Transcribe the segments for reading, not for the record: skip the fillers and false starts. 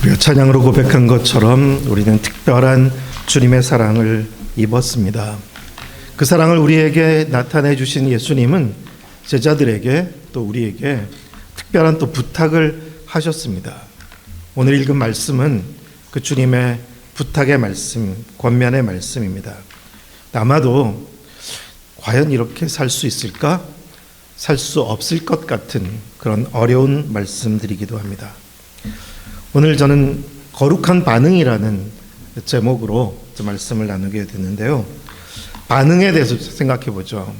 우리가 찬양으로 고백한 것처럼 우리는 특별한 주님의 사랑을 입었습니다. 그 사랑을 우리에게 나타내 주신 예수님은 제자들에게 또 우리에게 특별한 또 부탁을 하셨습니다. 오늘 읽은 말씀은 그 주님의 부탁의 말씀, 권면의 말씀입니다. 아마도 과연 이렇게 살 수 있을까? 살 수 없을 것 같은 그런 어려운 말씀들이기도 합니다. 오늘 저는 거룩한 반응이라는 제목으로 말씀을 나누게 됐는데요. 반응에 대해서 생각해 보죠.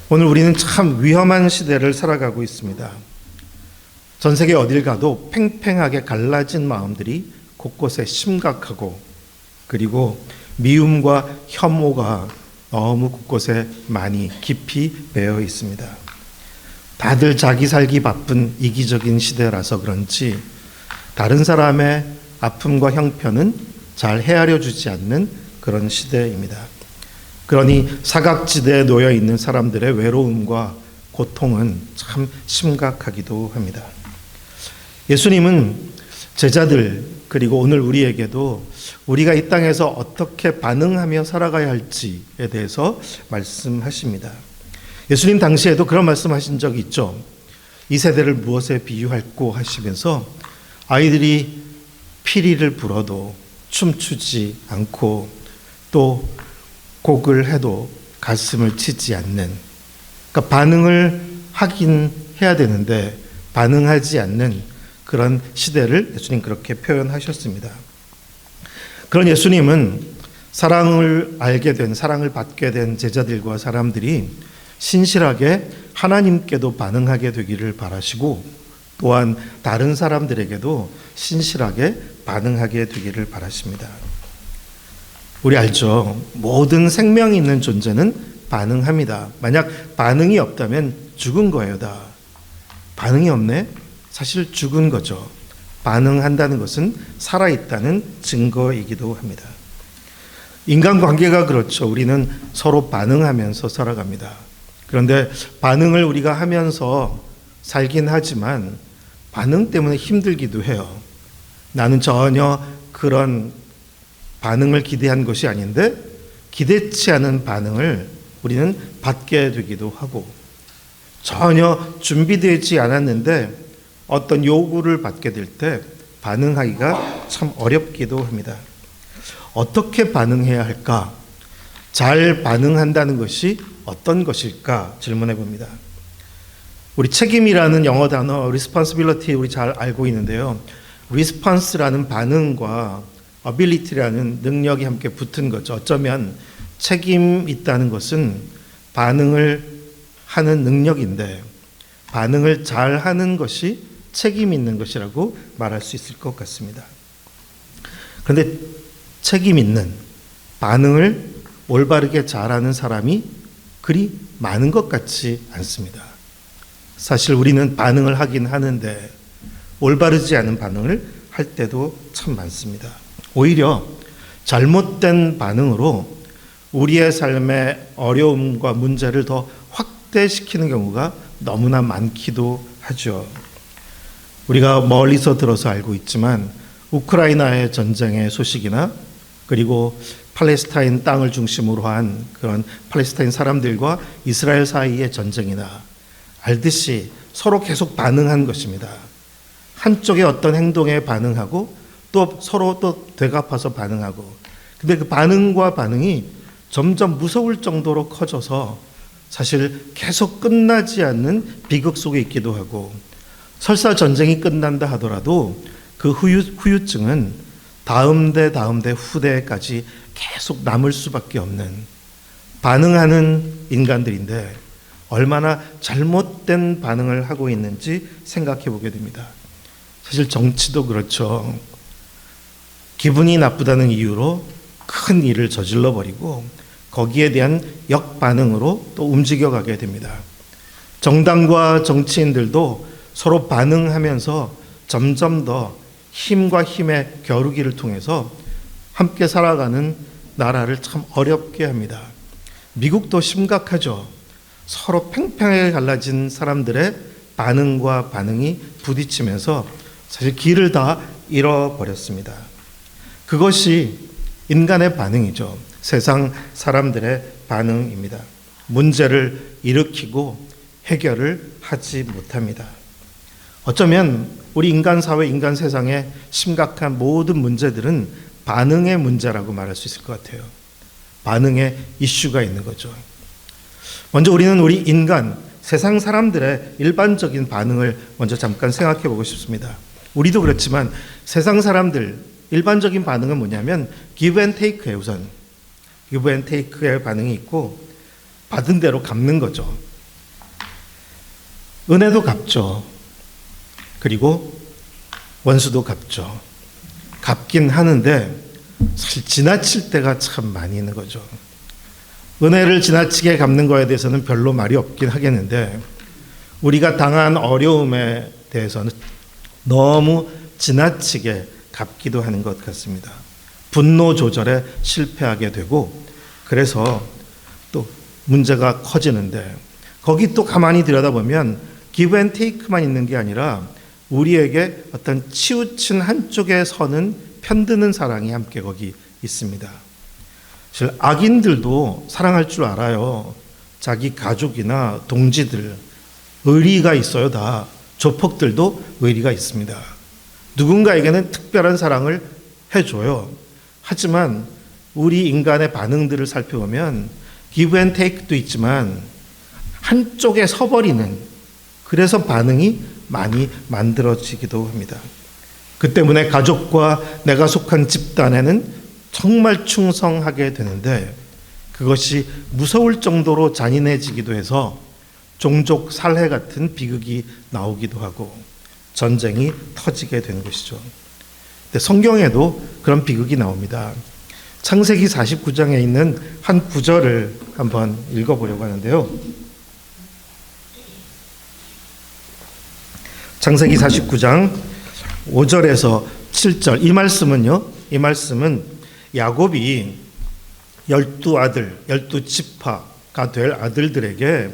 오늘 우리는 참 위험한 시대를 살아가고 있습니다. 전 세계 어딜 가도 팽팽하게 갈라진 마음들이 곳곳에 심각하고, 그리고 미움과 혐오가 너무 곳곳에 많이 깊이 배어 있습니다. 다들 자기 살기 바쁜 이기적인 시대라서 그런지 다른 사람의 아픔과 형편은 잘 헤아려 주지 않는 그런 시대입니다. 그러니 사각지대에 놓여 있는 사람들의 외로움과 고통은 참 심각하기도 합니다. 예수님은 제자들, 그리고 오늘 우리에게도 우리가 이 땅에서 어떻게 반응하며 살아가야 할지에 대해서 말씀하십니다. 예수님 당시에도 그런 말씀하신 적이 있죠. 이 세대를 무엇에 비유할꼬 하시면서 아이들이 피리를 불어도 춤추지 않고 또 곡을 해도 가슴을 치지 않는, 그러니까 반응을 하긴 해야 되는데 반응하지 않는 그런 시대를 예수님 그렇게 표현하셨습니다. 그런 예수님은 사랑을 알게 된, 사랑을 받게 된 제자들과 사람들이 신실하게 하나님께도 반응하게 되기를 바라시고, 또한 다른 사람들에게도 신실하게 반응하게 되기를 바라십니다. 우리 알죠? 모든 생명이 있는 존재는 반응합니다. 만약 반응이 없다면 죽은 거예요, 다. 반응이 없네? 사실 죽은 거죠. 반응한다는 것은 살아있다는 증거이기도 합니다. 인간관계가 그렇죠. 우리는 서로 반응하면서 살아갑니다. 그런데 반응을 우리가 하면서 살긴 하지만 반응 때문에 힘들기도 해요. 나는 전혀 그런 반응을 기대한 것이 아닌데 기대치 않은 반응을 우리는 받게 되기도 하고, 전혀 준비되지 않았는데 어떤 요구를 받게 될 때 반응하기가 참 어렵기도 합니다. 어떻게 반응해야 할까? 잘 반응한다는 것이 어떤 것일까? 질문해 봅니다. 우리 책임이라는 영어 단어 responsibility 우리 잘 알고 있는데요. response라는 반응과 ability라는 능력이 함께 붙은 거죠. 어쩌면 책임 있다는 것은 반응을 하는 능력인데 반응을 잘 하는 것이 책임 있는 것이라고 말할 수 있을 것 같습니다. 그런데 책임 있는 반응을 올바르게 잘하는 사람이 그리 많은 것 같지 않습니다. 사실 우리는 반응을 하긴 하는데 올바르지 않은 반응을 할 때도 참 많습니다. 오히려 잘못된 반응으로 우리의 삶의 어려움과 문제를 더 확대시키는 경우가 너무나 많기도 하죠. 우리가 멀리서 들어서 알고 있지만 우크라이나의 전쟁의 소식이나 그리고 팔레스타인 땅을 중심으로 한 그런 팔레스타인 사람들과 이스라엘 사이의 전쟁이나 알듯이 서로 계속 반응한 것입니다. 한쪽의 어떤 행동에 반응하고 또 서로 또 되갚아서 반응하고, 근데 그 반응과 반응이 점점 무서울 정도로 커져서 사실 계속 끝나지 않는 비극 속에 있기도 하고, 설사 전쟁이 끝난다 하더라도 그 후유증은 다음 대 후대까지 계속 남을 수밖에 없는 반응하는 인간들인데 얼마나 잘못된 반응을 하고 있는지 생각해 보게 됩니다. 사실 정치도 그렇죠. 기분이 나쁘다는 이유로 큰 일을 저질러 버리고 거기에 대한 역반응으로 또 움직여가게 됩니다. 정당과 정치인들도 서로 반응하면서 점점 더 힘과 힘의 겨루기를 통해서 함께 살아가는 나라를 참 어렵게 합니다. 미국도 심각하죠. 서로 팽팽하게 갈라진 사람들의 반응과 반응이 부딪히면서 사실 길을 다 잃어버렸습니다. 그것이 인간의 반응이죠. 세상 사람들의 반응입니다. 문제를 일으키고 해결을 하지 못합니다. 어쩌면 우리 인간 사회, 인간 세상의 심각한 모든 문제들은 반응의 문제라고 말할 수 있을 것 같아요. 반응의 이슈가 있는 거죠. 먼저 우리는 우리 인간, 세상 사람들의 일반적인 반응을 먼저 잠깐 생각해 보고 싶습니다. 우리도 그렇지만 세상 사람들 일반적인 반응은 뭐냐면 give and take예요. 우선 give and take의 반응이 있고 받은 대로 갚는 거죠. 은혜도 갚죠. 그리고 원수도 갚죠. 갚긴 하는데 사실 지나칠 때가 참 많이 있는 거죠. 은혜를 지나치게 갚는 거에 대해서는 별로 말이 없긴 하겠는데 우리가 당한 어려움에 대해서는 너무 지나치게 갚기도 하는 것 같습니다. 분노 조절에 실패하게 되고 그래서 또 문제가 커지는데 거기 또 가만히 들여다보면 give and take만 있는 게 아니라 우리에게 어떤 치우친 한쪽에 서는 편드는 사랑이 함께 거기 있습니다. 사실 악인들도 사랑할 줄 알아요. 자기 가족이나 동지들 의리가 있어요. 다 조폭들도 의리가 있습니다. 누군가에게는 특별한 사랑을 해줘요. 하지만 우리 인간의 반응들을 살펴보면 give and take도 있지만 한쪽에 서버리는 그래서 반응이 많이 만들어지기도 합니다. 그 때문에 가족과 내가 속한 집단에는 정말 충성하게 되는데 그것이 무서울 정도로 잔인해지기도 해서 종족 살해 같은 비극이 나오기도 하고 전쟁이 터지게 되는 것이죠. 근데 성경에도 그런 비극이 나옵니다. 창세기 49장에 있는 한 구절을 한번 읽어보려고 하는데요. 창세기 49장 5절에서 7절 이 말씀은 야곱이 12아들, 12지파가 될 아들들에게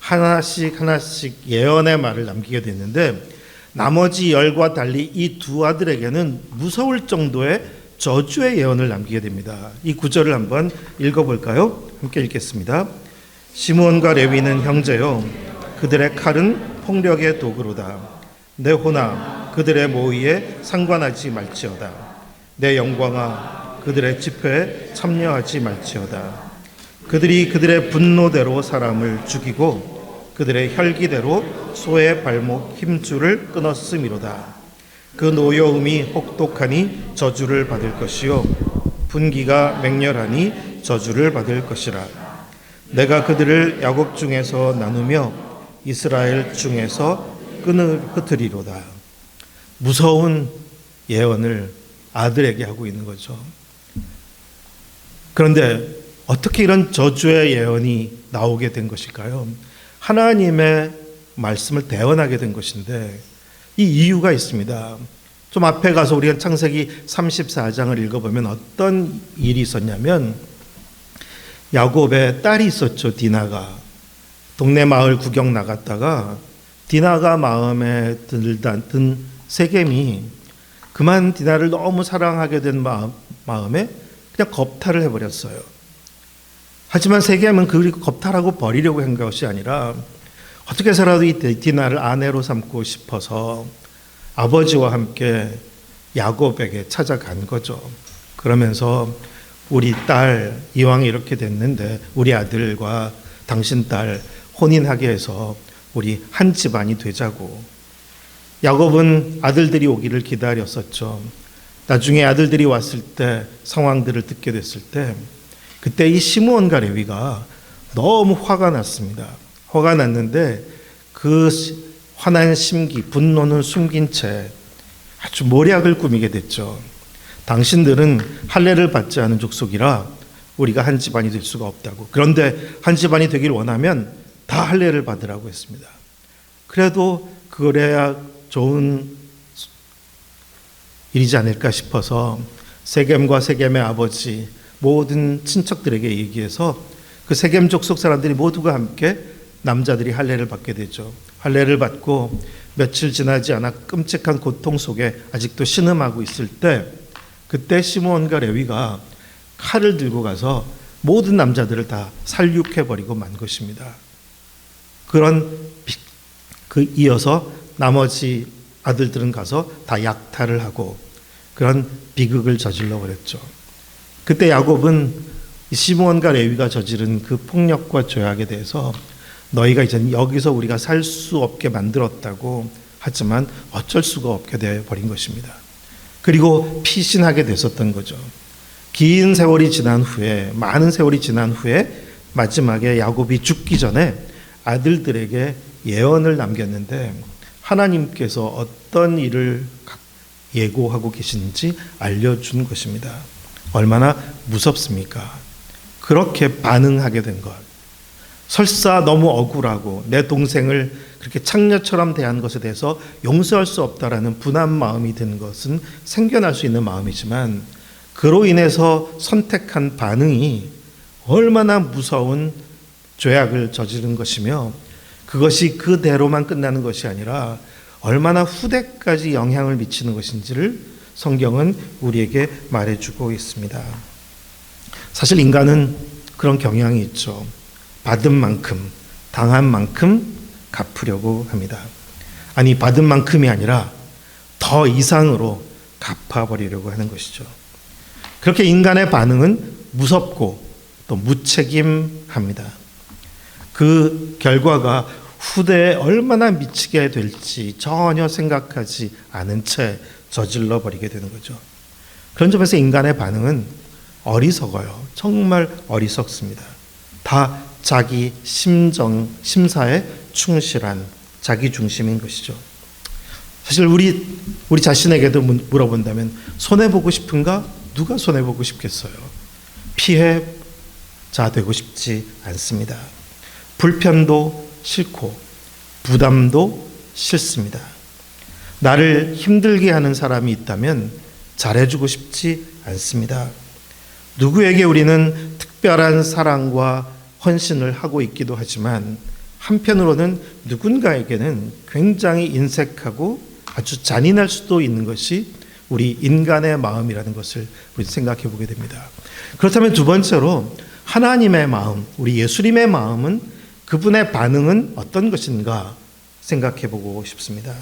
하나씩 예언의 말을 남기게 됐는데 나머지 10과 달리 이 두 아들에게는 무서울 정도의 저주의 예언을 남기게 됩니다. 이 구절을 한번 읽어볼까요? 함께 읽겠습니다. 시므온과 레위는 형제요 그들의 칼은 폭력의 도구로다. 내 호나 그들의 모의에 상관하지 말지어다. 내 영광아 그들의 집회에 참여하지 말지어다. 그들이 그들의 분노대로 사람을 죽이고 그들의 혈기대로 소의 발목 힘줄을 끊었음이로다. 그 노여움이 혹독하니 저주를 받을 것이요 분기가 맹렬하니 저주를 받을 것이라. 내가 그들을 야곱 중에서 나누며 이스라엘 중에서 흩으리로다. 무서운 예언을 아들에게 하고 있는 거죠. 그런데 어떻게 이런 저주의 예언이 나오게 된 것일까요? 하나님의 말씀을 대언하게 된 것인데 이 이유가 있습니다. 좀 앞에 가서 우리가 창세기 34장을 읽어보면 어떤 일이 있었냐면 야곱의 딸이 있었죠. 디나가. 동네 마을 구경 나갔다가 디나가 마음에 든 세겜이 그만 디나를 너무 사랑하게 된 마음에 그냥 겁탈을 해버렸어요. 하지만 세겜은 그 겁탈하고 버리려고 한 것이 아니라 어떻게 해서라도 이 디나를 아내로 삼고 싶어서 아버지와 함께 야곱에게 찾아간 거죠. 그러면서 우리 딸 이왕 이렇게 됐는데 우리 아들과 당신 딸 혼인하게 해서 우리 한 집안이 되자고. 야곱은 아들들이 오기를 기다렸었죠. 나중에 아들들이 왔을 때 상황들을 듣게 됐을 때 그때 이 시므온과 레위가 너무 화가 났습니다. 화가 났는데 그 화난 심기, 분노는 숨긴 채 아주 모략을 꾸미게 됐죠. 당신들은 할례를 받지 않은 족속이라 우리가 한 집안이 될 수가 없다고. 그런데 한 집안이 되길 원하면 다 할례를 받으라고 했습니다. 그래도 그래야 좋은 일이지 않을까 싶어서 세겜과 세겜의 아버지 모든 친척들에게 얘기해서 그 세겜 족속 사람들이 모두가 함께 남자들이 할례를 받게 되죠. 할례를 받고 며칠 지나지 않아 끔찍한 고통 속에 아직도 신음하고 있을 때, 그때 시므온과 레위가 칼을 들고 가서 모든 남자들을 다 살육해버리고 만 것입니다. 이어서 나머지 아들들은 가서 다 약탈을 하고 그런 비극을 저질러 버렸죠. 그때 야곱은 시므온과 레위가 저지른 그 폭력과 죄악에 대해서 너희가 이제 여기서 우리가 살 수 없게 만들었다고 하지만 어쩔 수가 없게 되어 버린 것입니다. 그리고 피신하게 됐었던 거죠. 긴 세월이 지난 후에, 많은 세월이 지난 후에 마지막에 야곱이 죽기 전에 아들들에게 예언을 남겼는데 하나님께서 어떤 일을 예고하고 계신지 알려준 것입니다. 얼마나 무섭습니까? 그렇게 반응하게 된 것. 설사 너무 억울하고 내 동생을 그렇게 창녀처럼 대한 것에 대해서 용서할 수 없다라는 분한 마음이 드는 것은 생겨날 수 있는 마음이지만, 그로 인해서 선택한 반응이 얼마나 무서운 죄악을 저지른 것이며, 그것이 그대로만 끝나는 것이 아니라 얼마나 후대까지 영향을 미치는 것인지를 성경은 우리에게 말해주고 있습니다. 사실 인간은 그런 경향이 있죠. 받은 만큼, 당한 만큼 갚으려고 합니다. 아니, 받은 만큼이 아니라 더 이상으로 갚아버리려고 하는 것이죠. 그렇게 인간의 반응은 무섭고 또 무책임합니다. 그 결과가 후대에 얼마나 미치게 될지 전혀 생각하지 않은 채 저질러 버리게 되는 거죠. 그런 점에서 인간의 반응은 어리석어요. 정말 어리석습니다. 다 자기 심사에 충실한 자기 중심인 것이죠. 사실 우리 자신에게도 물어본다면 손해보고 싶은가? 누가 손해보고 싶겠어요? 피해자 되고 싶지 않습니다. 불편도 싫고 부담도 싫습니다. 나를 힘들게 하는 사람이 있다면 잘해주고 싶지 않습니다. 누구에게 우리는 특별한 사랑과 헌신을 하고 있기도 하지만 한편으로는 누군가에게는 굉장히 인색하고 아주 잔인할 수도 있는 것이 우리 인간의 마음이라는 것을 우리 생각해 보게 됩니다. 그렇다면 두 번째로 하나님의 마음, 우리 예수님의 마음은, 그분의 반응은 어떤 것인가 생각해 보고 싶습니다.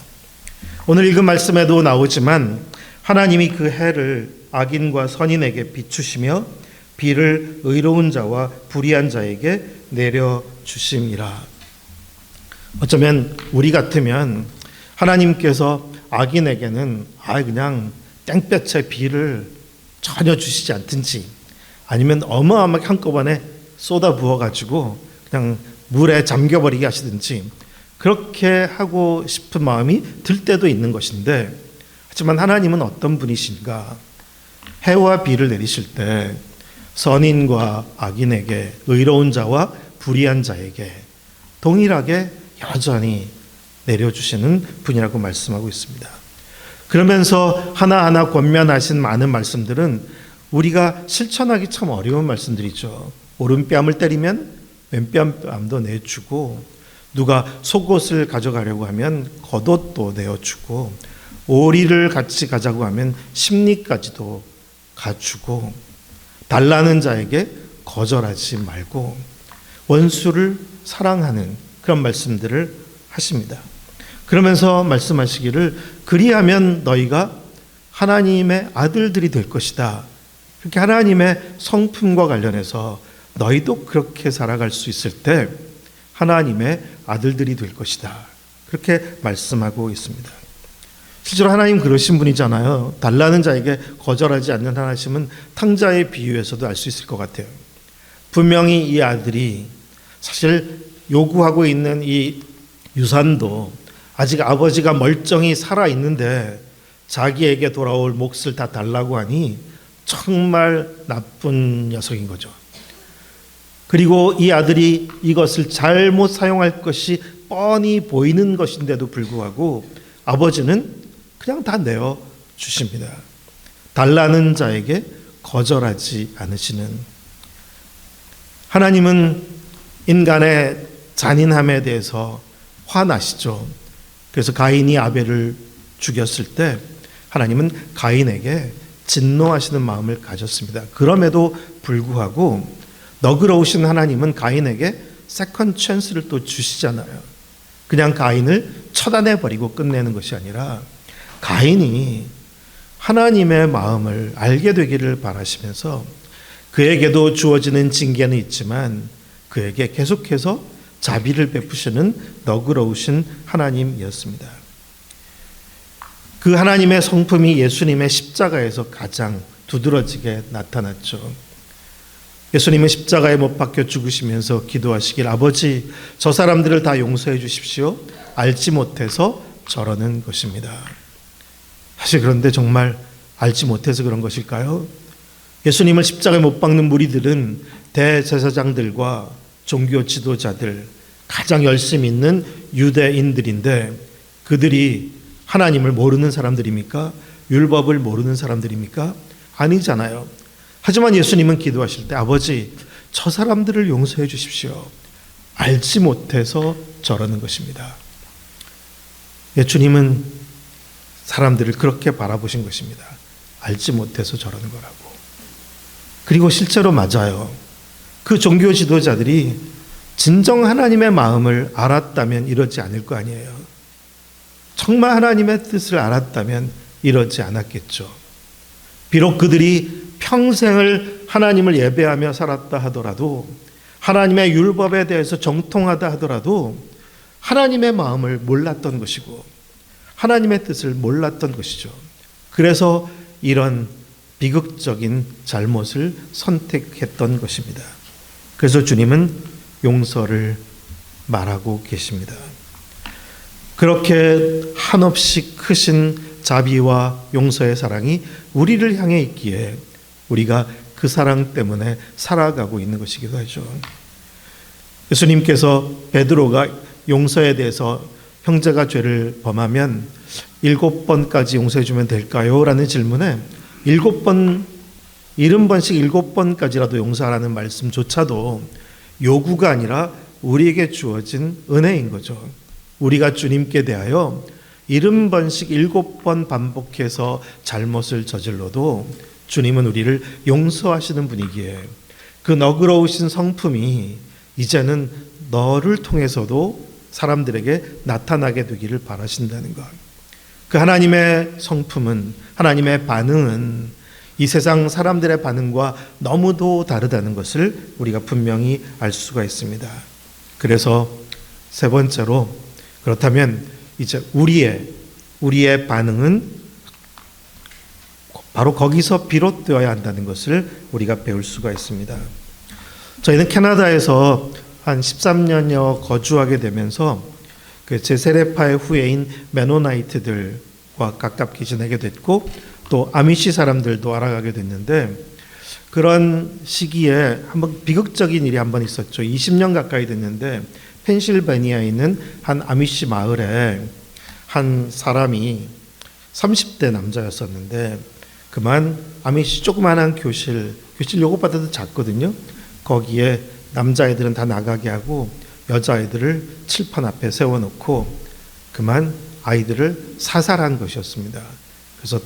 오늘 읽은 말씀에도 나오지만 하나님이 그 해를 악인과 선인에게 비추시며 비를 의로운 자와 불의한 자에게 내려주심이라. 어쩌면 우리 같으면 하나님께서 악인에게는 그냥 땡볕에 비를 전혀 주시지 않든지, 아니면 어마어마하게 한꺼번에 쏟아 부어가지고 그냥 물에 잠겨버리게 하시든지 그렇게 하고 싶은 마음이 들 때도 있는 것인데, 하지만 하나님은 어떤 분이신가? 해와 비를 내리실 때 선인과 악인에게, 의로운 자와 불의한 자에게 동일하게 여전히 내려주시는 분이라고 말씀하고 있습니다. 그러면서 하나하나 권면하신 많은 말씀들은 우리가 실천하기 참 어려운 말씀들이죠. 오른뺨을 때리면 왼뺨도 내주고, 누가 속옷을 가져가려고 하면 겉옷도 내어주고, 오리를 같이 가자고 하면 심리까지도 가주고, 달라는 자에게 거절하지 말고 원수를 사랑하는 그런 말씀들을 하십니다. 그러면서 말씀하시기를 그리하면 너희가 하나님의 아들들이 될 것이다. 그렇게 하나님의 성품과 관련해서 너희도 그렇게 살아갈 수 있을 때 하나님의 아들들이 될 것이다. 그렇게 말씀하고 있습니다. 실제로 하나님 그러신 분이잖아요. 달라는 자에게 거절하지 않는 하나님은 탕자의 비유에서도 알 수 있을 것 같아요. 분명히 이 아들이 사실 요구하고 있는 이 유산도 아직 아버지가 멀쩡히 살아있는데 자기에게 돌아올 몫을 다 달라고 하니 정말 나쁜 녀석인 거죠. 그리고 이 아들이 이것을 잘못 사용할 것이 뻔히 보이는 것인데도 불구하고 아버지는 그냥 다 내어주십니다. 달라는 자에게 거절하지 않으시는 하나님은 인간의 잔인함에 대해서 화나시죠. 그래서 가인이 아벨을 죽였을 때 하나님은 가인에게 진노하시는 마음을 가졌습니다. 그럼에도 불구하고 너그러우신 하나님은 가인에게 세컨 찬스를 또 주시잖아요. 그냥 가인을 처단해버리고 끝내는 것이 아니라 가인이 하나님의 마음을 알게 되기를 바라시면서 그에게도 주어지는 징계는 있지만 그에게 계속해서 자비를 베푸시는 너그러우신 하나님이었습니다. 그 하나님의 성품이 예수님의 십자가에서 가장 두드러지게 나타났죠. 예수님은 십자가에 못 박혀 죽으시면서 기도하시길, 아버지, 저 사람들을 다 용서해 주십시오. 알지 못해서 저러는 것입니다. 사실 그런데 정말 알지 못해서 그런 것일까요? 예수님을 십자가에 못 박는 무리들은 대제사장들과 종교 지도자들, 가장 열심히 있는 유대인들인데 그들이 하나님을 모르는 사람들입니까? 율법을 모르는 사람들입니까? 아니잖아요. 하지만 예수님은 기도하실 때 아버지, 저 사람들을 용서해 주십시오. 알지 못해서 저러는 것입니다. 예수님은 사람들을 그렇게 바라보신 것입니다. 알지 못해서 저러는 거라고. 그리고 실제로 맞아요. 그 종교 지도자들이 진정 하나님의 마음을 알았다면 이러지 않을 거 아니에요. 정말 하나님의 뜻을 알았다면 이러지 않았겠죠. 비록 그들이 평생을 하나님을 예배하며 살았다 하더라도, 하나님의 율법에 대해서 정통하다 하더라도 하나님의 마음을 몰랐던 것이고 하나님의 뜻을 몰랐던 것이죠. 그래서 이런 비극적인 잘못을 선택했던 것입니다. 그래서 주님은 용서를 말하고 계십니다. 그렇게 한없이 크신 자비와 용서의 사랑이 우리를 향해 있기에 우리가 그 사랑 때문에 살아가고 있는 것이기도 하죠. 예수님께서 베드로가 용서에 대해서 형제가 죄를 범하면 7번까지 용서해 주면 될까요? 라는 질문에 7번, 70번씩 7번까지라도 용서하라는 말씀조차도 요구가 아니라 우리에게 주어진 은혜인 거죠. 우리가 주님께 대하여 70번씩 7번 반복해서 잘못을 저질러도 주님은 우리를 용서하시는 분이기에 그 너그러우신 성품이 이제는 너를 통해서도 사람들에게 나타나게 되기를 바라신다는 것. 그 하나님의 성품은, 하나님의 반응은 이 세상 사람들의 반응과 너무도 다르다는 것을 우리가 분명히 알 수가 있습니다. 그래서 세 번째로, 그렇다면 이제 우리의 반응은 바로 거기서 비롯되어야 한다는 것을 우리가 배울 수가 있습니다. 저희는 캐나다에서 한 13년여 거주하게 되면서 그 제세례파의 후예인 메노나이트들과 가깝게 지내게 됐고 또 아미시 사람들도 알아가게 됐는데, 그런 시기에 한번 비극적인 일이 한번 있었죠. 20년 가까이 됐는데 펜실베니아에 있는 한 아미시 마을에 한 사람이 30대 남자였었는데 그만 아미시 조그마한 교실 요것보다도 작거든요. 거기에 남자애들은 다 나가게 하고 여자아이들을 칠판 앞에 세워놓고 그만 아이들을 사살한 것이었습니다. 그래서 5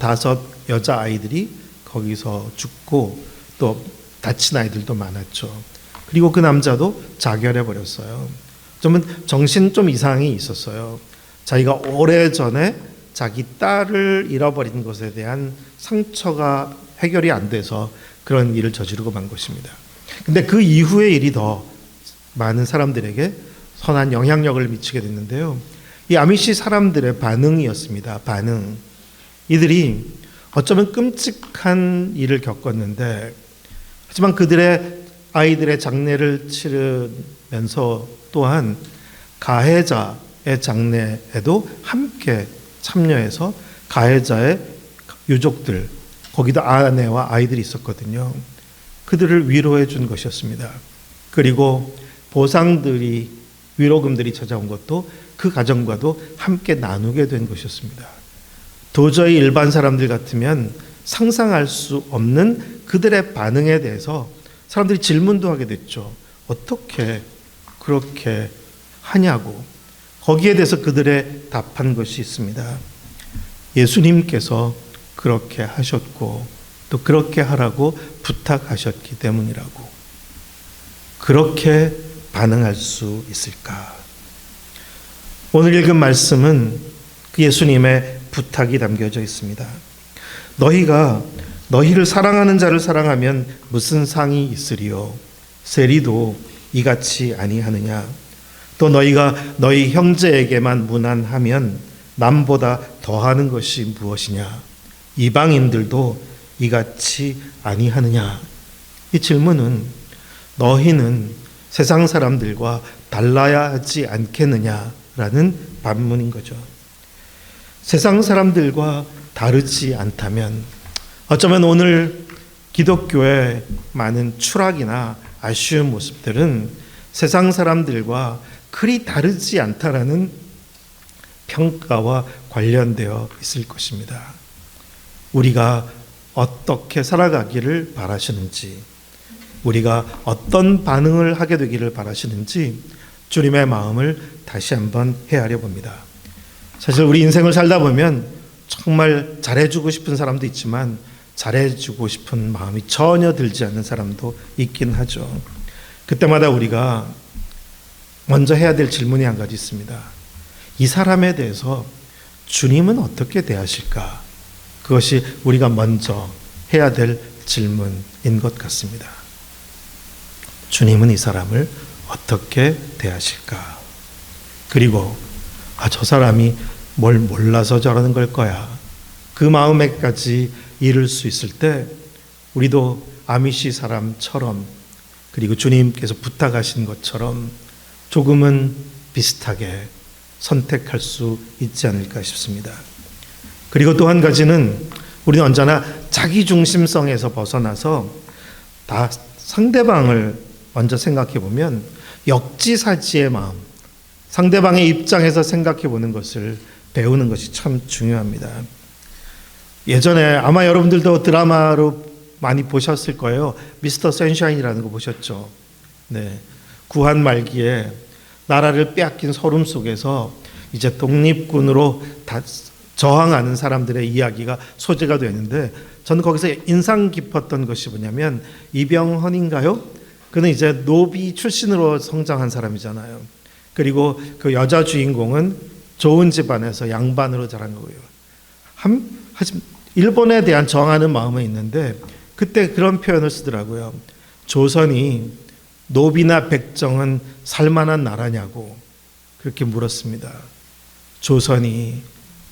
여자아이들이 거기서 죽고 또 다친 아이들도 많았죠. 그리고 그 남자도 자결해버렸어요. 정신 좀 이상이 있었어요. 자기가 오래전에 자기 딸을 잃어버린 것에 대한 상처가 해결이 안 돼서 그런 일을 저지르고 만 것입니다. 근데 그 이후의 일이 더 많은 사람들에게 선한 영향력을 미치게 됐는데요. 이 아미시 사람들의 반응이었습니다. 반응. 이들이 어쩌면 끔찍한 일을 겪었는데 하지만 그들의 아이들의 장례를 치르면서 또한 가해자의 장례에도 함께 참여해서 가해자의 유족들, 거기도 아내와 아이들이 있었거든요. 그들을 위로해 준 것이었습니다. 그리고 보상들이, 위로금들이 찾아온 것도 그 가정과도 함께 나누게 된 것이었습니다. 도저히 일반 사람들 같으면 상상할 수 없는 그들의 반응에 대해서 사람들이 질문도 하게 됐죠. 어떻게 그렇게 하냐고. 거기에 대해서 그들의 답한 것이 있습니다. 예수님께서 그렇게 하셨고 또 그렇게 하라고 부탁하셨기 때문이라고. 그렇게 반응할 수 있을까? 오늘 읽은 말씀은 그 예수님의 부탁이 담겨져 있습니다. 너희가 너희를 사랑하는 자를 사랑하면 무슨 상이 있으리요? 세리도 이같이 아니하느냐? 또 너희가 너희 형제에게만 무난하면 남보다 더하는 것이 무엇이냐? 이방인들도 이같이 아니하느냐? 이 질문은 너희는 세상 사람들과 달라야 하지 않겠느냐라는 반문인 거죠. 세상 사람들과 다르지 않다면 어쩌면 오늘 기독교의 많은 추락이나 아쉬운 모습들은 세상 사람들과 그리 다르지 않다라는 평가와 관련되어 있을 것입니다. 우리가 어떻게 살아가기를 바라시는지, 우리가 어떤 반응을 하게 되기를 바라시는지 주님의 마음을 다시 한번 헤아려 봅니다. 사실 우리 인생을 살다 보면 정말 잘해주고 싶은 사람도 있지만 잘해주고 싶은 마음이 전혀 들지 않는 사람도 있긴 하죠. 그때마다 우리가 먼저 해야 될 질문이 한 가지 있습니다. 이 사람에 대해서 주님은 어떻게 대하실까? 그것이 우리가 먼저 해야 될 질문인 것 같습니다. 주님은 이 사람을 어떻게 대하실까? 그리고 저 사람이 뭘 몰라서 저러는 걸 거야. 그 마음에까지 이를 수 있을 때 우리도 아미시 사람처럼, 그리고 주님께서 부탁하신 것처럼 조금은 비슷하게 선택할 수 있지 않을까 싶습니다. 그리고 또 한 가지는 우리는 언제나 자기중심성에서 벗어나서 다 상대방을 먼저 생각해 보면 역지사지의 마음, 상대방의 입장에서 생각해 보는 것을 배우는 것이 참 중요합니다. 예전에 아마 여러분들도 드라마로 많이 보셨을 거예요. 미스터 선샤인이라는 거 보셨죠? 네. 구한 말기에 나라를 빼앗긴 서름 속에서 이제 독립군으로 다 저항하는 사람들의 이야기가 소재가 되는데, 저는 거기서 인상 깊었던 것이 뭐냐면 이병헌인가요? 그는 이제 노비 출신으로 성장한 사람이잖아요. 그리고 그 여자 주인공은 좋은 집안에서 양반으로 자란 거고요. 하지만 일본에 대한 저항하는 마음은 있는데 그때 그런 표현을 쓰더라고요. 조선이 노비나 백정은 살만한 나라냐고 그렇게 물었습니다. 조선이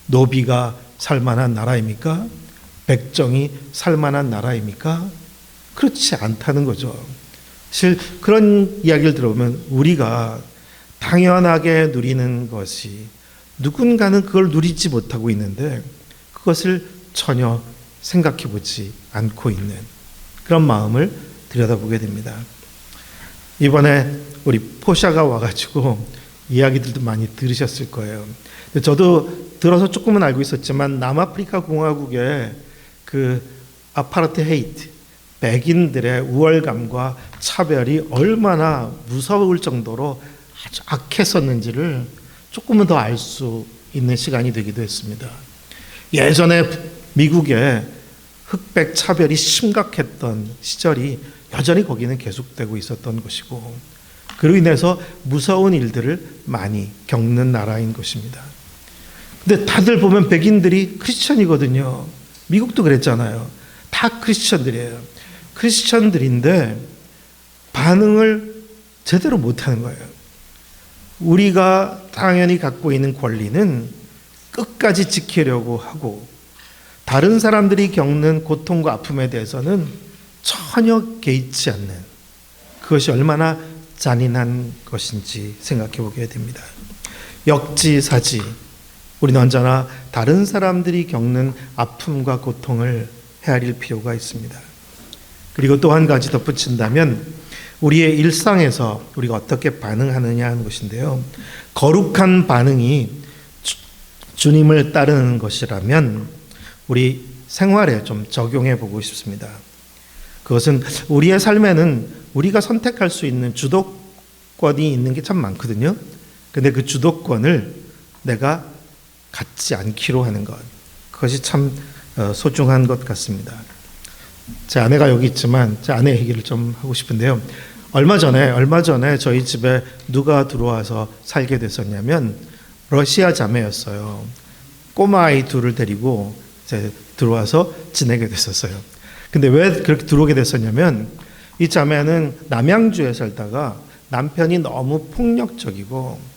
노비가 살만한 나라입니까? 백정이 살만한 나라입니까? 그렇지 않다는 거죠. 사실 그런 이야기를 들어보면 우리가 당연하게 누리는 것이 누군가는 그걸 누리지 못하고 있는데 그것을 전혀 생각해 보지 않고 있는 그런 마음을 들여다보게 됩니다. 이번에 우리 포샤가 와가지고 이야기들도 많이 들으셨을 거예요. 저도 들어서 조금은 알고 있었지만 남아프리카 공화국의 그 아파르테헤이트, 백인들의 우월감과 차별이 얼마나 무서울 정도로 아주 악했었는지를 조금은 더 알 수 있는 시간이 되기도 했습니다. 예전에 미국의 흑백 차별이 심각했던 시절이 여전히 거기는 계속되고 있었던 것이고, 그로 인해서 무서운 일들을 많이 겪는 나라인 것입니다. 근데 다들 보면 백인들이 크리스천이거든요. 미국도 그랬잖아요. 다 크리스천들이에요. 크리스천들인데 반응을 제대로 못하는 거예요. 우리가 당연히 갖고 있는 권리는 끝까지 지키려고 하고 다른 사람들이 겪는 고통과 아픔에 대해서는 전혀 개의치 않는, 그것이 얼마나 잔인한 것인지 생각해 보게 됩니다. 역지사지, 우리는 언제나 다른 사람들이 겪는 아픔과 고통을 헤아릴 필요가 있습니다. 그리고 또 한 가지 덧붙인다면 우리의 일상에서 우리가 어떻게 반응하느냐 하는 것인데요. 거룩한 반응이 주님을 따르는 것이라면 우리 생활에 좀 적용해 보고 싶습니다. 그것은 우리의 삶에는 우리가 선택할 수 있는 주도권이 있는 게 참 많거든요. 근데 그 주도권을 내가 갖지 않기로 하는 것, 그것이 참 소중한 것 같습니다. 제 아내가 여기 있지만 제 아내 얘기를 좀 하고 싶은데요. 얼마 전에 저희 집에 누가 들어와서 살게 됐었냐면 러시아 자매였어요. 꼬마 아이 둘을 데리고 이제 들어와서 지내게 됐었어요. 근데 왜 그렇게 들어오게 됐었냐면 이 자매는 남양주에 살다가 남편이 너무 폭력적이고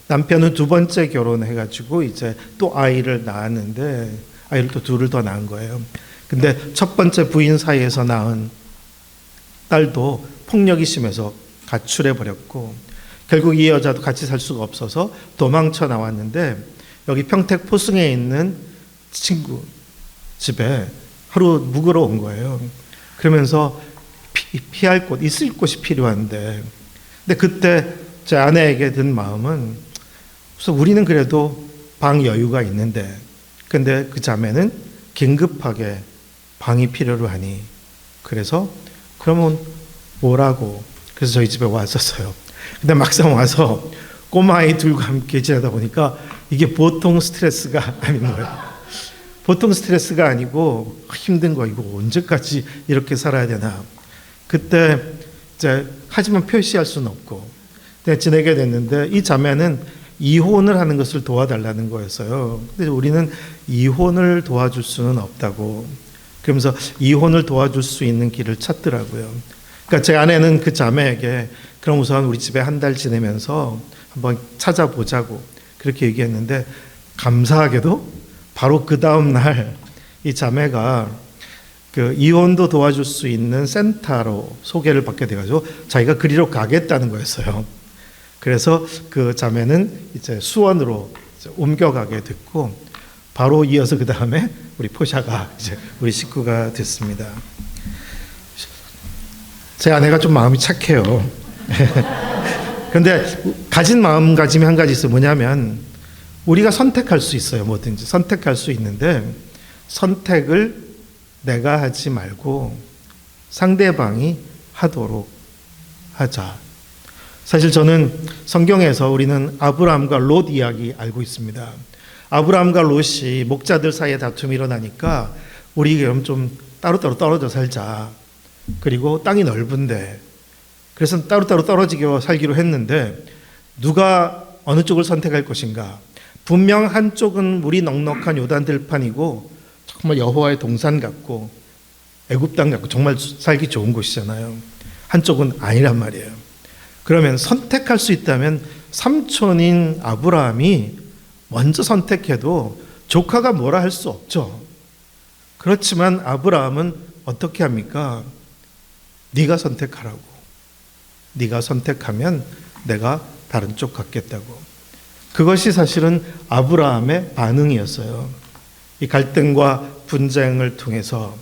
남편은 두 번째 결혼해가지고 이제 또 아이를 낳았는데 아이를 또 둘을 더 낳은 거예요. 근데 첫 번째 부인 사이에서 낳은 딸도 폭력이 심해서 가출해 버렸고 결국 이 여자도 같이 살 수가 없어서 도망쳐 나왔는데 여기 평택 포승에 있는 친구 집에 하루 묵으러 온 거예요. 그러면서 피할 곳, 있을 곳이 필요한데 근데 그때 제 아내에게 든 마음은 그래서 우리는 그래도 방 여유가 있는데 근데 그 자매는 긴급하게 방이 필요로 하니 그래서 그러면 뭐라고 그래서 저희 집에 왔었어요. 근데 막상 와서 꼬마아이 둘과 함께 지내다 보니까 이게 보통 스트레스가 아닌 거예요. 보통 스트레스가 아니고 힘든 거 이거 언제까지 이렇게 살아야 되나. 그때 이제 하지만 표시할 수는 없고 지내게 됐는데 이 자매는 이혼을 하는 것을 도와달라는 거였어요. 근데 우리는 이혼을 도와줄 수는 없다고 그러면서 이혼을 도와줄 수 있는 길을 찾더라고요. 그러니까 제 아내는 그 자매에게 그럼 우선 우리 집에 한 달 지내면서 한번 찾아보자고 그렇게 얘기했는데 감사하게도 바로 그 다음 날 이 자매가 그 이혼도 도와줄 수 있는 센터로 소개를 받게 돼가지고 자기가 그리로 가겠다는 거였어요. 그래서 그 자매는 이제 수원으로 이제 옮겨가게 됐고 바로 이어서 그 다음에 우리 포샤가 이제 우리 식구가 됐습니다. 제 아내가 좀 마음이 착해요. 그런데 가진 마음가짐이 한 가지 있어요. 뭐냐면 우리가 선택할 수 있어요. 뭐든지 선택할 수 있는데 선택을 내가 하지 말고 상대방이 하도록 하자. 사실 저는 성경에서 우리는 아브라함과 롯 이야기 알고 있습니다. 아브라함과 롯이 목자들 사이에 다툼이 일어나니까 우리 그럼 좀 따로따로 떨어져 살자. 그리고 땅이 넓은데 그래서 따로따로 떨어지게 살기로 했는데 누가 어느 쪽을 선택할 것인가. 분명 한쪽은 물이 넉넉한 요단 들판이고 정말 여호와의 동산 같고 애굽 땅 같고 정말 살기 좋은 곳이잖아요. 한쪽은 아니란 말이에요. 그러면 선택할 수 있다면 삼촌인 아브라함이 먼저 선택해도 조카가 뭐라 할 수 없죠. 그렇지만 아브라함은 어떻게 합니까? 네가 선택하라고. 네가 선택하면 내가 다른 쪽 갖겠다고. 그것이 사실은 아브라함의 반응이었어요. 이 갈등과 분쟁을 통해서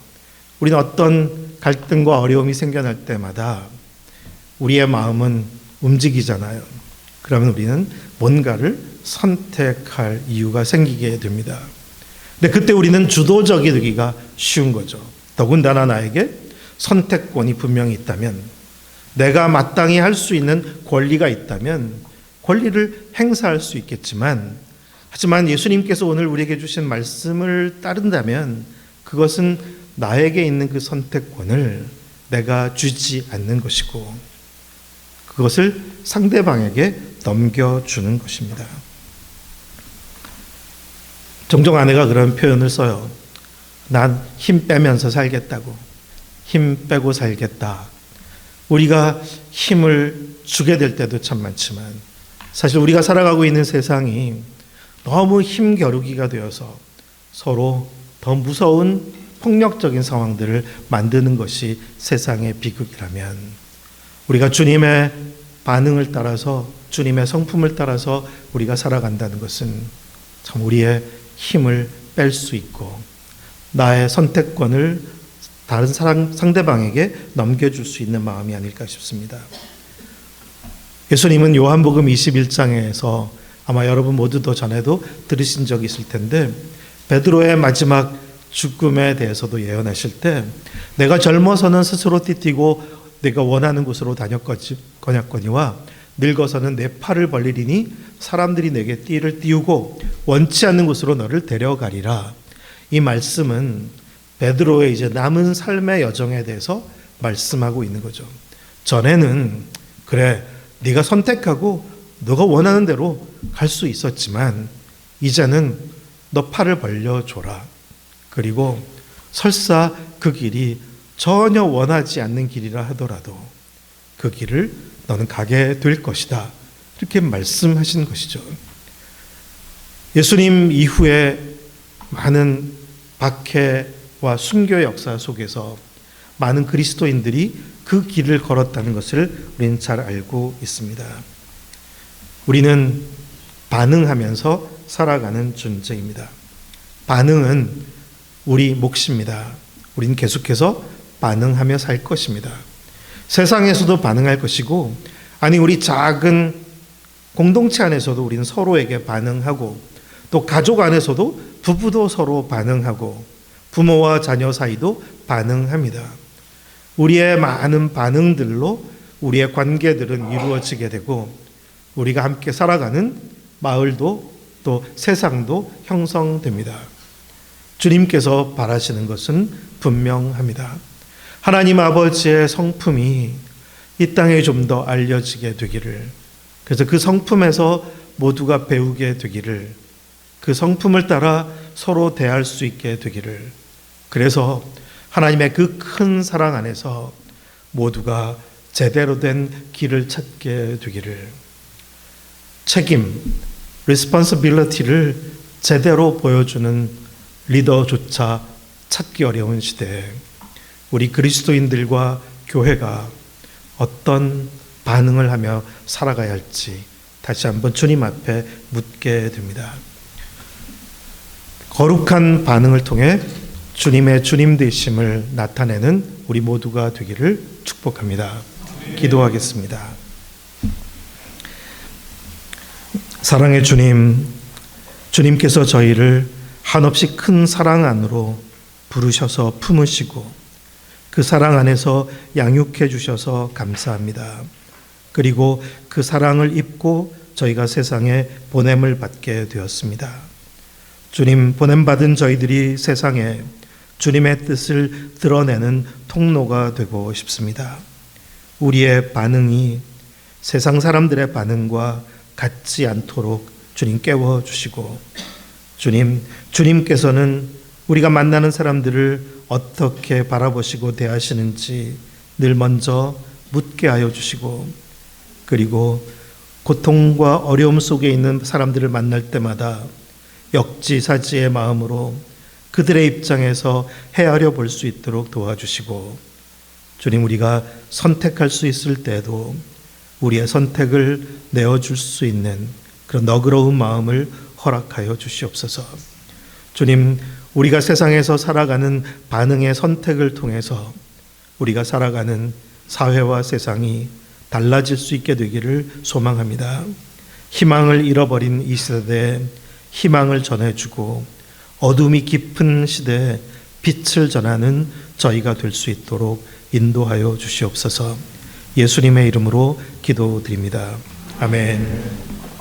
우리는 어떤 갈등과 어려움이 생겨날 때마다 우리의 마음은 움직이잖아요. 그러면 우리는 뭔가를 선택할 이유가 생기게 됩니다. 근데 그때 우리는 주도적이 되기가 쉬운 거죠. 더군다나 나에게 선택권이 분명히 있다면, 내가 마땅히 할 수 있는 권리가 있다면 권리를 행사할 수 있겠지만, 하지만 예수님께서 오늘 우리에게 주신 말씀을 따른다면 그것은 나에게 있는 그 선택권을 내가 주지 않는 것이고 그것을 상대방에게 넘겨주는 것입니다. 종종 아내가 그런 표현을 써요. 난 힘 빼면서 살겠다고. 힘 빼고 살겠다. 우리가 힘을 주게 될 때도 참 많지만 사실 우리가 살아가고 있는 세상이 너무 힘겨루기가 되어서 서로 더 무서운 폭력적인 상황들을 만드는 것이 세상의 비극이라면 우리가 주님의 반응을 따라서 주님의 성품을 따라서 우리가 살아간다는 것은 참 우리의 힘을 뺄 수 있고 나의 선택권을 다른 상대방에게 넘겨줄 수 있는 마음이 아닐까 싶습니다. 예수님은 요한복음 21장에서 아마 여러분 모두도 전에도 들으신 적이 있을 텐데 베드로의 마지막 죽음에 대해서도 예언하실 때 내가 젊어서는 스스로 띠띠고 내가 원하는 곳으로 다녔거니와 늙어서는 내 팔을 벌리리니 사람들이 내게 띠를 띄우고 원치 않는 곳으로 너를 데려가리라. 이 말씀은 베드로의 이제 남은 삶의 여정에 대해서 말씀하고 있는 거죠. 전에는 그래, 네가 선택하고 너가 원하는 대로 갈 수 있었지만 이제는 너 팔을 벌려줘라. 그리고 설사 그 길이 전혀 원하지 않는 길이라 하더라도 그 길을 너는 가게 될 것이다. 이렇게 말씀하신 것이죠. 예수님 이후에 많은 박해와 순교의 역사 속에서 많은 그리스도인들이 그 길을 걸었다는 것을 우리는 잘 알고 있습니다. 우리는 반응하면서 살아가는 존재입니다. 반응은 우리 몫입니다. 우리는 계속해서 반응하며 살 것입니다. 세상에서도 반응할 것이고, 아니 우리 작은 공동체 안에서도 우리는 서로에게 반응하고, 또 가족 안에서도 부부도 서로 반응하고, 부모와 자녀 사이도 반응합니다. 우리의 많은 반응들로 우리의 관계들은 이루어지게 되고, 우리가 함께 살아가는 마을도 또 세상도 형성됩니다. 주님께서 바라시는 것은 분명합니다. 하나님 아버지의 성품이 이 땅에 좀 더 알려지게 되기를, 그래서 그 성품에서 모두가 배우게 되기를, 그 성품을 따라 서로 대할 수 있게 되기를, 그래서 하나님의 그 큰 사랑 안에서 모두가 제대로 된 길을 찾게 되기를, 책임, responsibility를 제대로 보여주는 리더조차 찾기 어려운 시대에 우리 그리스도인들과 교회가 어떤 반응을 하며 살아가야 할지 다시 한번 주님 앞에 묻게 됩니다. 거룩한 반응을 통해 주님의 주님 되심을 나타내는 우리 모두가 되기를 축복합니다. 기도하겠습니다. 사랑의 주님, 주님께서 저희를 한없이 큰 사랑 안으로 부르셔서 품으시고 그 사랑 안에서 양육해 주셔서 감사합니다. 그리고 그 사랑을 입고 저희가 세상에 보냄을 받게 되었습니다. 주님, 보냄받은 저희들이 세상에 주님의 뜻을 드러내는 통로가 되고 싶습니다. 우리의 반응이 세상 사람들의 반응과 같지 않도록 주님 깨워주시고, 주님께서는 우리가 만나는 사람들을 어떻게 바라보시고 대하시는지 늘 먼저 묻게 하여 주시고, 그리고 고통과 어려움 속에 있는 사람들을 만날 때마다 역지사지의 마음으로 그들의 입장에서 헤아려 볼 수 있도록 도와주시고, 주님, 우리가 선택할 수 있을 때에도 우리의 선택을 내어줄 수 있는 그런 너그러운 마음을 허락하여 주시옵소서. 주님, 우리가 세상에서 살아가는 반응의 선택을 통해서 우리가 살아가는 사회와 세상이 달라질 수 있게 되기를 소망합니다. 희망을 잃어버린 이 시대에 희망을 전해주고 어둠이 깊은 시대에 빛을 전하는 저희가 될 수 있도록 인도하여 주시옵소서. 예수님의 이름으로 기도드립니다. 아멘.